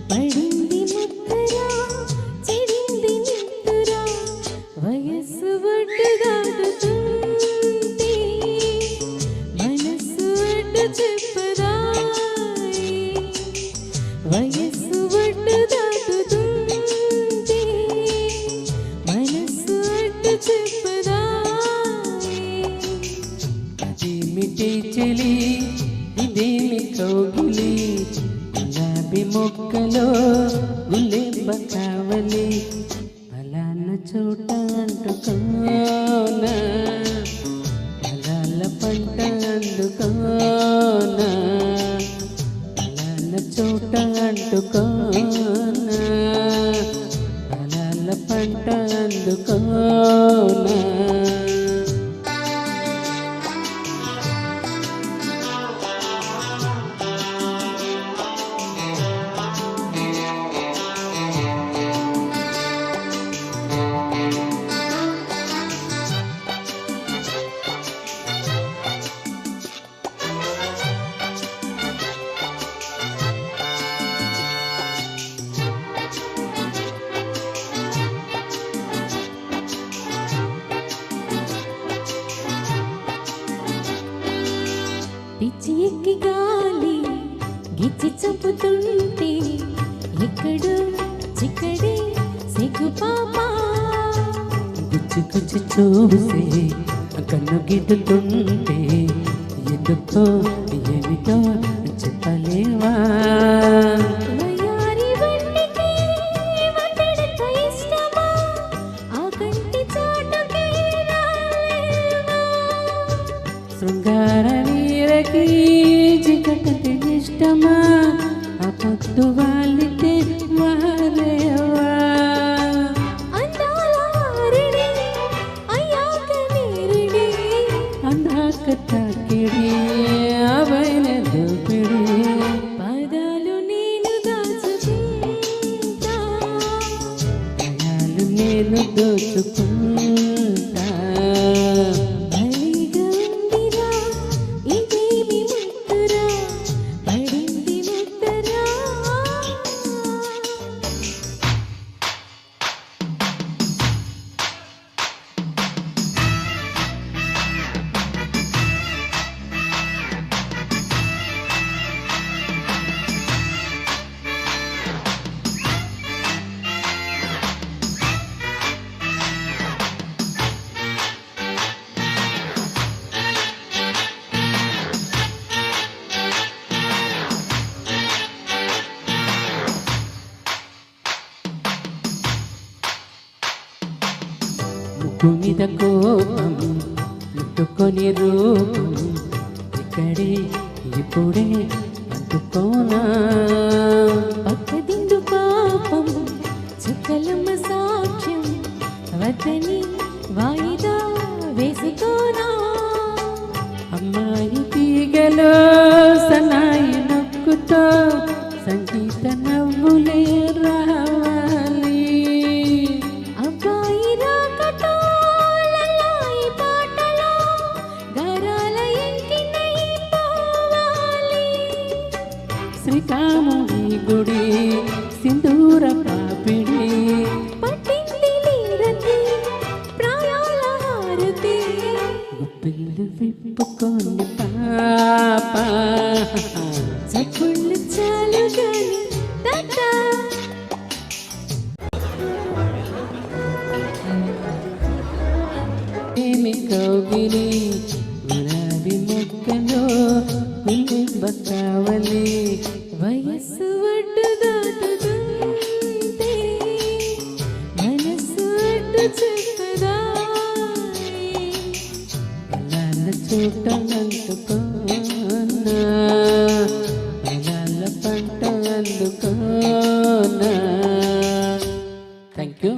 పడింది ముద్దరా చెడింది నిద్దురా వయస్సు ఒడ్డు దాటుతుంటే మనస్సు అడ్డు చెప్పదా వయస్సు ఒడ్డు దాటుతుంటే మనస్సు అడ్డు చెప్పదా అదేమిటి చెలి ఇదేమి కౌగిలి గులాబీ మొక్కలో గులేబ కావలి ఫలాన చోట అంటుకోనా ఫలాల పంట అందుకోనా ఫలాన చోట అంటుకోనా ఫలాల పంట అందుకోనా పిచ్చి ఎక్కి గాలి గిచ్చి చంపుతుంటే ఎక్కడు చిక్కడే సిగ్గు పాప గుచ్చి గుచ్చి చూసే కన్ను గిద్దుతుంటే ఎందుకో ఏమిటో చెప్పలేవా వయ్యారి వంటికి వట్టడక ఇష్టమా ఆ కంటి చాటుకి రాలేవా శృంగార వీరకి చికటకి ఇష్టమా ఆ పొద్దు వాలితే వారేవా అందాల వారిడి అయ్యాక నీరిడి అందాక తాకిడి అవైన దోపిడి పాదాలు నేను దాచుకుంటా భయాలు నేను దోచుకుంటా భలేగా ఉందిరా ఇదేమి ముద్దురా పడింది ముద్దరా ముక్కు మీద కోపం ముట్టుకొని రూపం ఇక్కడే ఇప్పుడే అంటుకోనా పక్కదిండు పాపం చుక్కలమ్మ సాక్ష్యం వద్దని వాయిదా వేసుకోనా అమ్మాయి తీగలో సనాయి నొక్కుతో సంగీత నవ్వులే రావాలి అబ్బాయి రాకతో లలాయి పాటలో గరాల ఎంకినై పోవాలి శ్రీకాముడి గుడి సింధూర పాపిడి పట్టింది నీరతి ప్రాయాల హారతి గుప్పిళ్ళు విప్పుకొని పాప చప్పుళ్ళు చాలు గాని టాటా ఏమి కౌగిలి గులాబీ మొక్కలో గులేబ కావలి వయస్సు ఒడ్డు దాటుతుంటే మనస్సు అడ్డు చెప్పదా ఫలాల చోట అందుకోనా ఫలాల పంట అందుకోనా థ్యాంక్ యూ